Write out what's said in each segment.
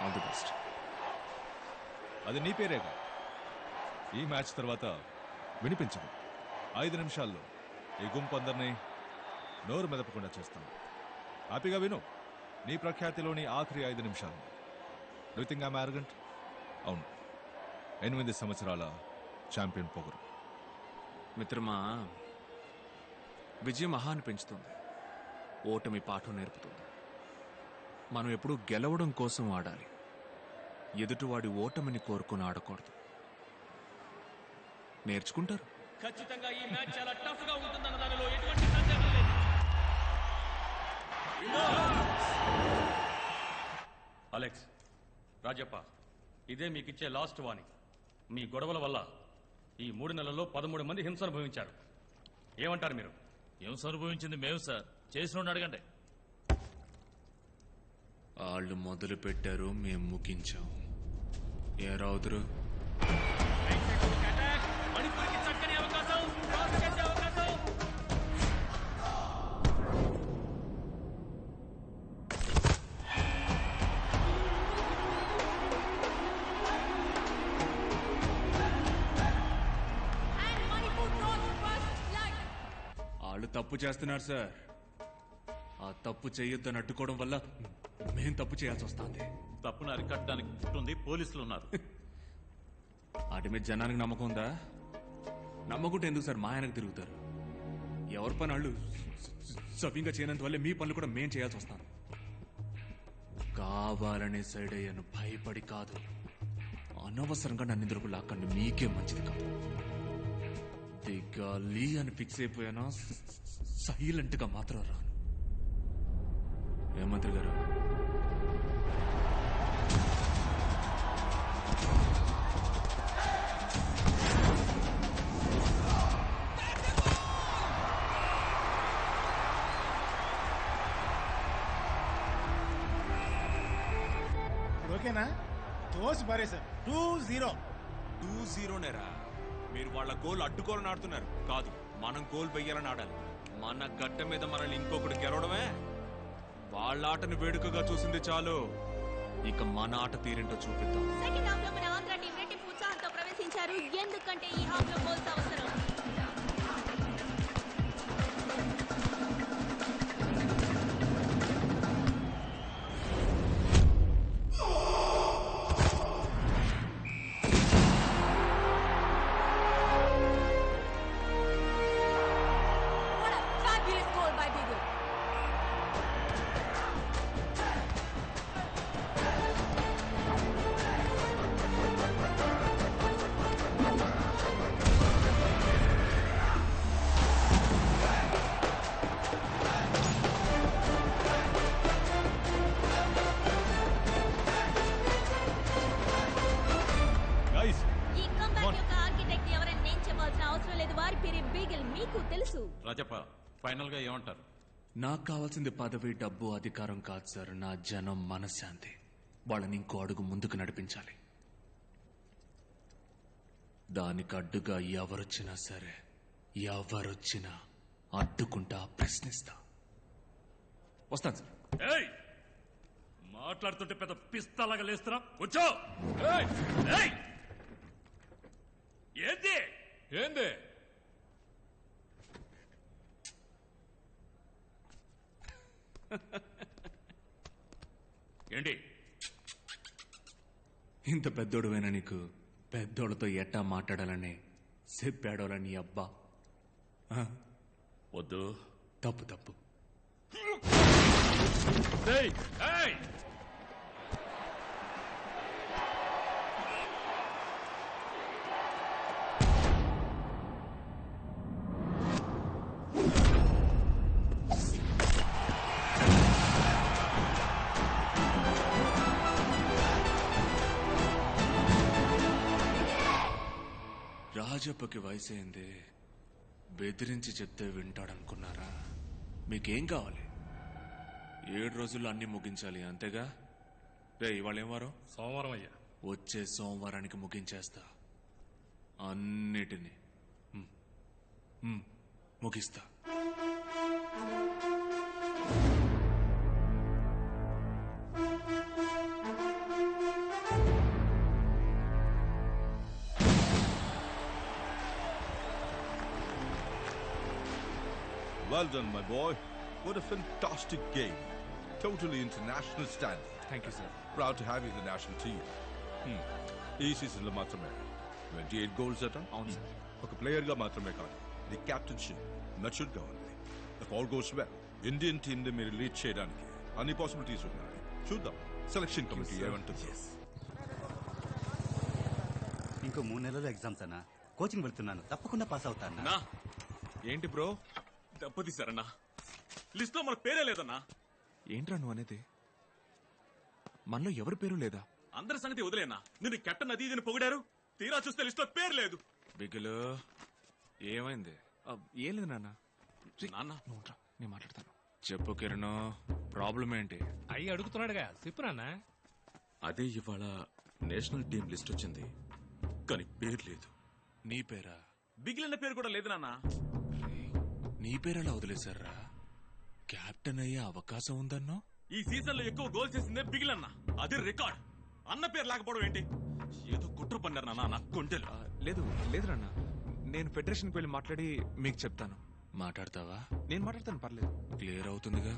All the best. అది నీ పేరేగా. ఈ మ్యాచ్ తర్వాత వినిపించదు. 5 నిమిషాల్లో ఈ గుంపు అందరినీ నోరు మెదపకుండా చేస్తాను. హ్యాపీగా విను. నీ ప్రఖ్యాతిలోని ఆఖరి 5 నిమిషాలు. Do you think I am arrogant? అవును, 8 సంవత్సరాల ఛాంపియన్ పొగరు. మిత్రమా, విజయం మహాన్ని పెంచుతుంది, ఓటమి పాఠం నేర్పుతుంది. మనం ఎప్పుడూ గెలవడం కోసం ఆడాలి, ఎదుటివాడి ఓటమిని కోరుకుని ఆడకూడదు. నేర్చుకుంటారు. ఖచ్చితంగా ఈ మ్యాచ్ చాలా టఫ్ గా ఉంటుందన్న దానిలో ఎటువంటి సందేహం లేదు. అలెక్స్, రాజప్ప, ఇదే మీకిచ్చే లాస్ట్ వార్నింగ్. మీ గొడవల వల్ల ఈ 3 నెలల్లో 13 మంది హింస అనుభవించారు. ఏమంటారు మీరు? హింస అనుభవించింది మేము సార్, చేసిన అడగండి. వాళ్ళు మొదలు పెట్టారు, మేము ముగించాం. ఏ రావుతురు? మణిపూర్కి చక్కని అవకాశం, టాస్ గెలిచే అవకాశం. వాళ్ళు తప్పు చేస్తున్నారు సార్. ఆ తప్పు చేయొద్దని అడ్డుకోవడం వల్ల మేం తప్పు చేయాల్సి వస్తుంది. తప్పును అరికట్టడానికి ఉంటుంది పోలీసులు ఉన్నారు. వాటి మీద జనానికి నమ్మకం ఉందా? నమ్మకుంటే ఎందుకు సార్ మా ఆయనకు తిరుగుతారు? ఎవరి పని వాళ్ళు సవ్యంగా చేయనంత వల్లే మీ పనులు కూడా మేం చేయాల్సి వస్తాను. కావాలనే సైడ్ అయ్యాను, భయపడి కాదు. అనవసరంగా నన్ను ఎదురుకు లాక్కండి, మీకే మంచిది కాదు. దిగాలి అని ఫిక్స్ అయిపోయానా సైలెంట్ గా మాత్రం రాను. ఏమంత్రి గారు? ఓకేనా? తోసి పారేశారు. 2-0. 2-0 నేరా? మీరు వాళ్ళ గోల్ అడ్డుకోవాలని ఆడుతున్నారు కాదు, మనం గోల్ వెయ్యాలని ఆడాలి. మన గడ్డ మీద మనల్ని ఇంకొకటి గెలవడమే. వాళ్ళ ఆటను వేడుకగా చూసింది చాలు, ఇక మన ఆట తీరేంటో చూపిద్దాం. సెకండ్ హాఫ్ లో మన ఆంధ్ర టీం రెట్టింపు ఉత్సాహంతో ప్రవేశించారు, ఎందుకంటే ఈ హాఫ్ లో గోల్స్ అవసరం. రాజప్ప, ఫైనల్ గా ఏమంటారు? నాకు కావాల్సింది పదవి, డబ్బు, అధికారం కాదు సార్. నా జనం మనశ్శాంతి. వాళ్ళని ఇంకో అడుగు ముందుకు నడిపించాలి. దానికి అడ్డుగా ఎవరొచ్చినా సరే, ఎవరొచ్చినా అడ్డుకుంటా, ప్రశ్నిస్తా. వస్తాను సార్. మాట్లాడుతుంటే పెద్ద పిస్తాలాగా లేస్తున్నా. కూర్చో. ఏంది ఏంది? ఏంటి ఇంత పెద్దోడువేనా నీకు? పెద్దోళ్ళతో ఎట్టా మాట్లాడాలని చెప్పాడోలా నీ అబ్బా? వద్దు. తప్పు తప్పు. రాజప్పకి వయసైంది, బెదిరించి చెప్తే వింటాడనుకున్నారా? మీకేం కావాలి? 7 రోజుల్లో అన్ని ముగించాలి, అంతేగా? రే, ఇవాళ ఏం వారం? సోమవారం అయ్యా. వచ్చే సోమవారానికి ముగించేస్తా అన్నిటినీ. ముగిస్తా. Well done, my boy. What a fantastic game. Totally international standard. Thank you sir. Proud to have you in the national team. ఈ సీజన్లో మాత్రమే 28 గోల్స్ అట. అవును సార్. ఒక ప్లేయర్గా మాత్రమే కాదు, ది క్యాప్టెన్షిప్ మెచ్యూర్డ్గా ఉంది. If all goes well, Indian టీమ్ని మీరు లీడ్ చేయడానికి అన్ని పాసిబిలిటీస్ ఉన్నాయి. చూద్దాం సెలక్షన్ కమిటీ ఏమంటుంది. ఇంకో 3 నెలల్లో ఎగ్జామ్స్ అన్నా. కోచింగ్ వెళ్తున్నాను, తప్పకుండా పాస్ అవుతాను. నా ఏంటి బ్రో దెబ్బతీసారన్నా? లిస్ట్ లో మన పేరే లేదన్నా. ఏంట్రా నువ్వు అనేది? మనలో ఎవరి పేరు లేదా? అందరి సంగతి వదిలేనా? నిన్ను కెప్టెన్ అది ఇది పొగిడారు, తీరా చూస్తే లిస్ట్ లో పేరు లేదు. బిగులు ఏమైంది? ఏం లేదు నాన్న. నాన్న నువ్వు రా, నేను మాట్లాడతాను. చెప్పు కిరణ్, ప్రాబ్లం ఏంటి? అయ్యి అడుగుతున్నాడుగా, చెప్పు నాన్న. అదే ఇవాళ నేషనల్ టీం లిస్ట్ వచ్చింది, కానీ పేరు లేదు. నీ పేరా? బిగిలిన పేరు కూడా లేదు నాన్న. నీ పేరు ఎలా వదిలేశారా? కెప్టెన్ అయ్యే అవకాశం ఉందన్నో. ఈ సీజన్ లో ఎక్కువ గోల్ చేసిందే బిగిలన్న, అది రికార్డ్. అన్న పేరు లేకపోవడం ఏంటి? ఏదో కుట్ర పన్నారు నాన్న నా కొంటెలు. లేదు లేదు నాన్న, నేను ఫెడరేషన్కి వెళ్ళి మాట్లాడి మీకు చెప్తాను. మాట్లాడతావా? నేను మాట్లాడతాను, పర్లేదు. క్లియర్ అవుతుందిగా?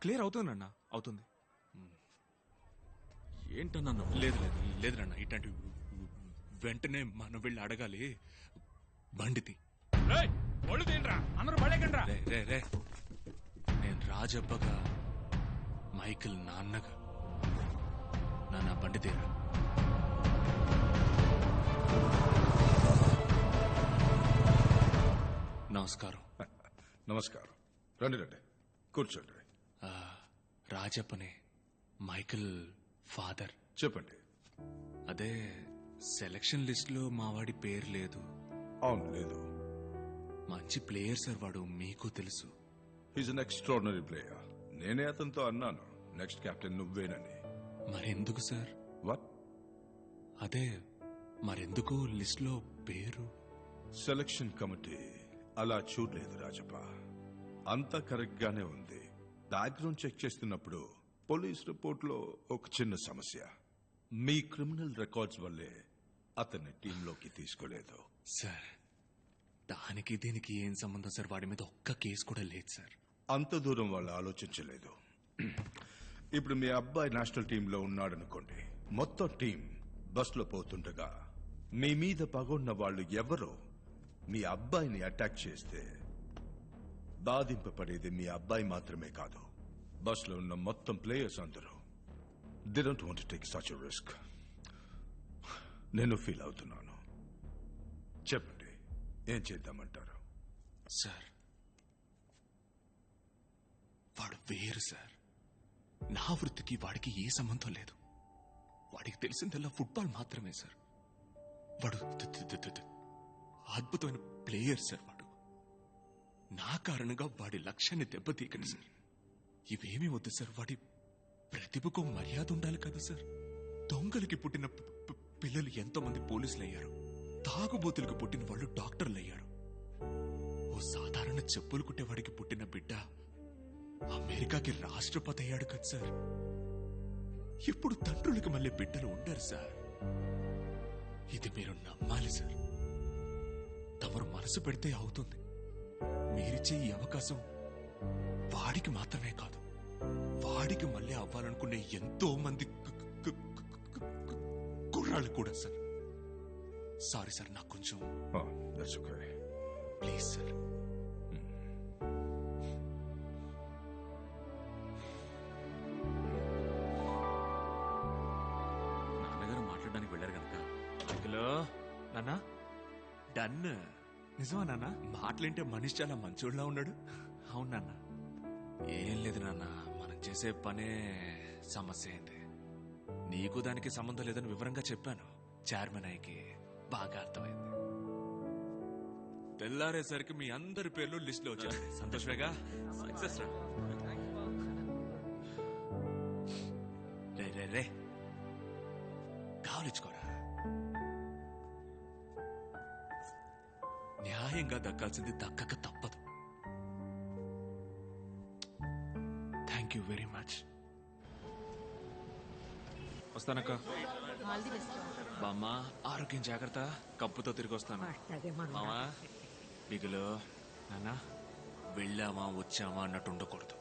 క్లియర్ అవుతుంది నాన్న, అవుతుంది. ఏంటన్నా? లేదు లేదు లేదు నాన్న, ఇట్లాంటి వెంటనే మనం వెళ్ళి అడగాలి. బండితి ఒళ్ళు తినరా, అందరూ పడేకండ్రా. రే రే, నేను రాజబ్బగా మైకిల్ నాన్నగా నా బండి తీరా. నమస్కారం. నమస్కారం. రండి రండి, కూర్చోండి. రాజప్పనే, మైకిల్ ఫాదర్. చెప్పండి. అదే సెలక్షన్ లిస్ట్ లో మావాడి పేరు లేదు. అవును లేదు. మంచి ప్లేయర్ సార్ వాడు, మీకు తెలుసు. He's an extraordinary player. నేనే అతనితో అన్నాను నెక్స్ట్ కెప్టెన్ నువ్వేనని. మరెందుకు సార్? వాట్? అదే మరెందుకు లిస్ట్ లో పేరు? సెలక్షన్ కమిటీ అలా చూడలేదు రాజప్ప. అంతా కరెక్ట్ గానే ఉంది. బ్యాక్గ్రౌండ్ చెక్ చేస్తున్నప్పుడు పోలీస్ రిపోర్ట్ లో ఒక చిన్న సమస్య. మీ క్రిమినల్ రికార్డ్స్ వల్లే అతన్ని టీంలోకి తీసుకోలేదు. సార్ దానికి దీనికి ఏం సంబంధం సార్? వాడి మీద ఒక్క కేసు కూడా లేదు సార్. అంత దూరం వాళ్ళు ఆలోచించలేదు. ఇప్పుడు మీ అబ్బాయి నేషనల్ టీంలో ఉన్నాడనుకోండి, మొత్తం టీం బస్లో పోతుండగా మీ మీద పగొన్న వాళ్ళు ఎవరో మీ అబ్బాయిని అటాక్ చేస్తే బాధింపబడేది మీ అబ్బాయి మాత్రమే కాదు, బస్లో ఉన్న మొత్తం ప్లేయర్స్ అందరూ. They don't want to take such a risk. నేను ఫీల్ అవుతున్నాను. చెప్పండి, ఏం చేద్దామంటారు? సార్ వాడు వేరు సార్. నా వృత్తికి వాడికి ఏ సంబంధం లేదు. వాడికి తెలిసిందల్లా ఫుట్బాల్ మాత్రమే సార్. వాడు అద్భుతమైన ప్లేయర్ సార్. వాడు నా కారణంగా వాడి లక్ష్యాన్ని దెబ్బతీయకండి సార్. ఇవేమీ వద్దు సార్. వాడి ప్రతిభకు మర్యాద ఉండాలి కదా సార్. దొంగలకి పుట్టిన పిల్లలు ఎంతో మంది పోలీసులు అయ్యారు. తాగుబోతులకు పుట్టిన వాళ్ళు డాక్టర్లు అయ్యారు. ఓ సాధారణ చెప్పులు కుట్టేవాడికి పుట్టిన బిడ్డ అమెరికాకి రాష్ట్రపతి అయ్యాడు కదా సార్. ఇప్పుడు తండ్రులకు మళ్ళీ బిడ్డలు ఉండరు సార్. ఇది మీరు నమ్మాలి సార్. తమరు మనసు పెడితే అవుతుంది. మీరిచ్చే ఈ అవకాశం వాడికి మాత్రమే కాదు, వాడికి మళ్ళీ అవ్వాలనుకునే ఎంతో మంది కుర్రాళ్ళు కూడా సార్. సారీ సార్, నాకు కొంచెం ప్లీజ్ సార్. నాన్నగారు మాట్లాడడానికి వెళ్ళారు కనుక. హలో నాన్న, డన్. నిజమా నాన్న? మాటలేంటే మనిషి చాలా మంచోళ్ళ ఉన్నాడు. అవును నాన్న. ఏం లేదు నాన్న, మనం చేసే పనే సమస్య అయింది. నీకు దానికి సంబంధం లేదని వివరంగా చెప్పాను. చైర్మన్ అయ్యకి బాగా అర్థమైంది. తెల్లారేసరికి మీ అందరి పేర్లు లిస్ట్ లో వచ్చాయి. సంతోషమేగా? సక్సెస్ రా. రే రే రే, కావలించుకోరా. న్యాయంగా దక్కాల్సింది దక్కక తప్పదు. Thank you very much. వస్తానక్క. బామ్మ, ఆరోగ్యం జాగ్రత్త. కప్పుతో తిరిగి వస్తాను. మామా, బిగులు, నాన్న వెళ్ళామా వచ్చామా అన్నట్టు ఉండకూడదు.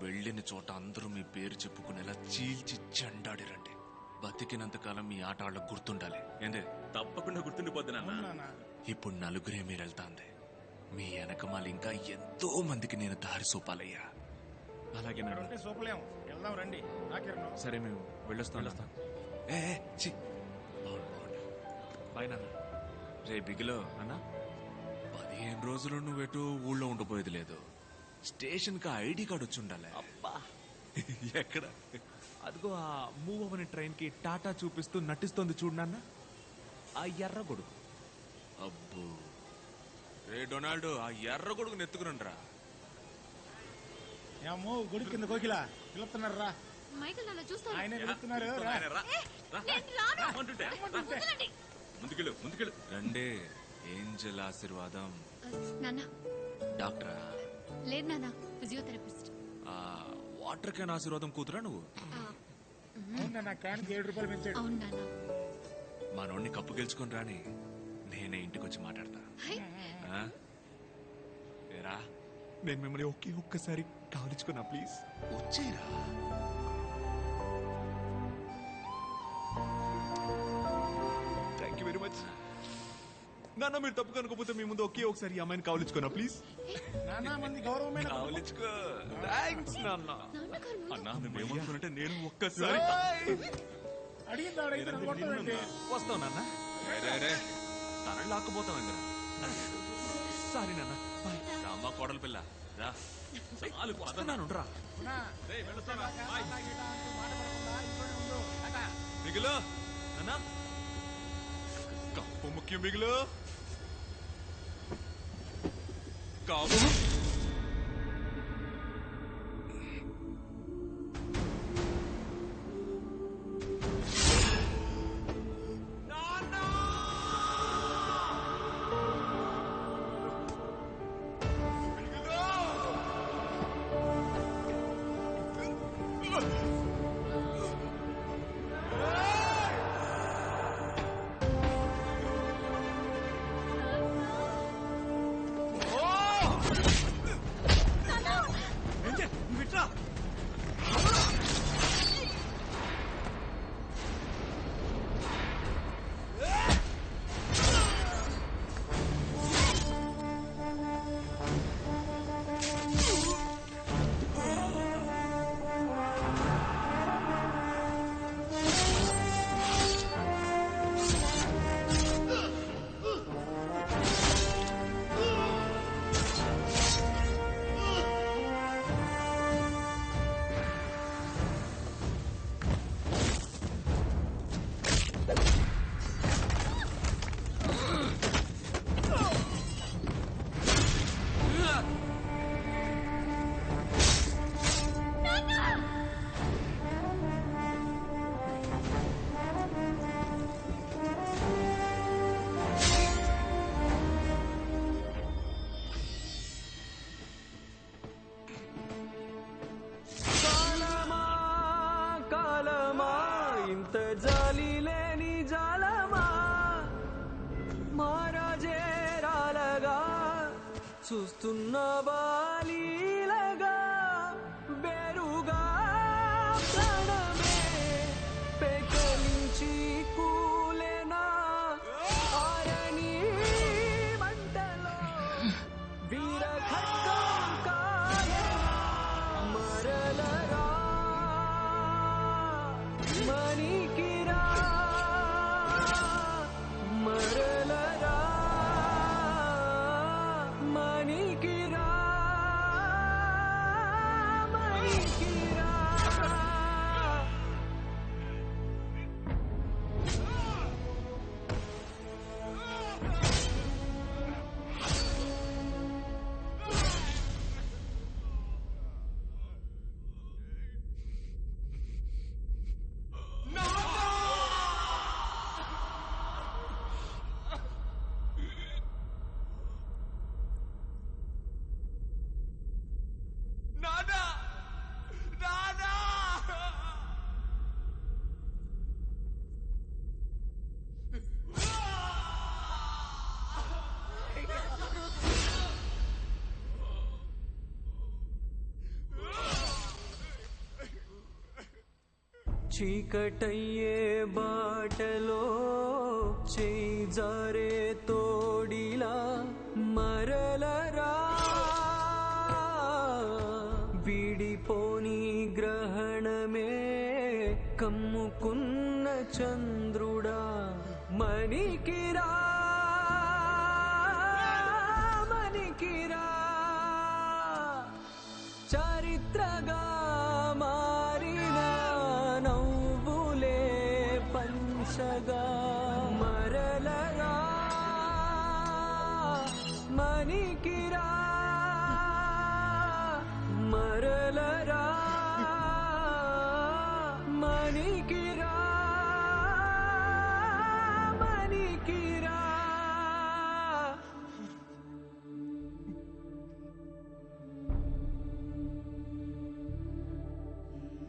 వెళ్ళిన చోట అందరూ మీ పేరు చెప్పుకునేలా చీల్చి చెండాడిరండి. బతికినంతకాలం మీ ఆట వాళ్ళకు గుర్తుండాలి. ఏందే? తప్పకుండా గుర్తుండిపోద్ది నాన్న. ఇప్పుడు నలుగురే మీరు వెళ్తాంది. మీ వెనకమాల ఇంకా ఎంతో మందికి నేను దారి చూపాలయ్యా. అలాగే సూపలేం వెళ్దాం రండి. సరే మేము వెళ్ళొస్తాం. ఏ బాయ్ నాన్న. రే బిగిలో అన్న, 15 రోజులు నువ్వెటు ఊళ్ళో ఉండిపోయేది లేదు. స్టేషన్ కి ఐడి కార్డు వచ్చి ఉండాలి. అబ్బా ఎక్కడ? అదిగో ఆ మూవ్ అవని ట్రైన్ కి టాటా చూపిస్తూ నటిస్తోంది చూడు నాన్న, ఆ ఎర్ర గొడుగు. అబ్బో రే డొనాల్డ్, ఆ ఎర్ర గొడుగు నెత్తుకురండ్రా. ఏమో గుడి కింద కోకిలా పిలుస్తున్నారు రా. మైకల్ నన్ను చూస్తాను. ఆయన పిలుస్తున్నారు ముందుకెళ్ళు. రండే ఏంజల్ ఆశీర్వాదం. నాన్న డాక్టరా? లేదు నాన్న, ఫిజియోథెరపిస్ట్. వాటర్ క్యాన్ ఆశీర్వాదం కూతురా నువ్వు? నా క్యాన్కి 7 రూపాయలు పెంచాడు. అవును నాన్న. మనోడిని కప్పు గెలుచుకొని రాని నేనే ఇంటికి వచ్చి మాట్లాడతా. ఏరా, నేను మిమ్మల్ని ఒక్కసారి కావలించుకున్నా, ప్లీజ్ వచ్చేరా. థ్యాంక్ యూ వెరీ మచ్ నాన్న. మీరు తప్పు కనుకోపోతే మీ ముందు ఒకసారి ఈ అమ్మాయిని కావలించుకున్నా, ప్లీజ్. నానా మంది గౌరవమైన కావలించుకో. థ్యాంక్స్ నాన్న. అన్నా నువ్వేమనుకున్నట్టే నేను ఒక్కసారి వస్తావు నాన్న. తనని లాక్కుపోతావు ఇంద్ర. సారీ నాన్న. బాయ్. రామ్మా కోడలు పిల్ల రా. చాలు వస్తున్నాను రా. మిగులు నాన్న, కప్పు ముఖ్యం మిగులు. కావు చూస్తున్న బాలీలగా బెరుగా ప్రాణమే పెకలించి కూలెనా ఆరని మంటలో వీర ఖడ్గం కాయనా మరలరా మణికిరా మరలరా మణికిరా మణికిరా చీకటయ్యే బాటలో చేయి జారే తోడిలా మరలరా విడిపోని గ్రహణమే కమ్ముకున్న చంద్రుడా మణికిరా మణికిరా చారిత్రగా మారిన నవ్వులే పంచగా మరలరా మణికిరా మరలరా మణికిరా మణికిరా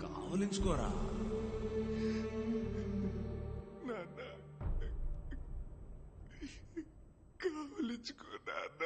కావలించుకోరా కావలించుకో నాన్న.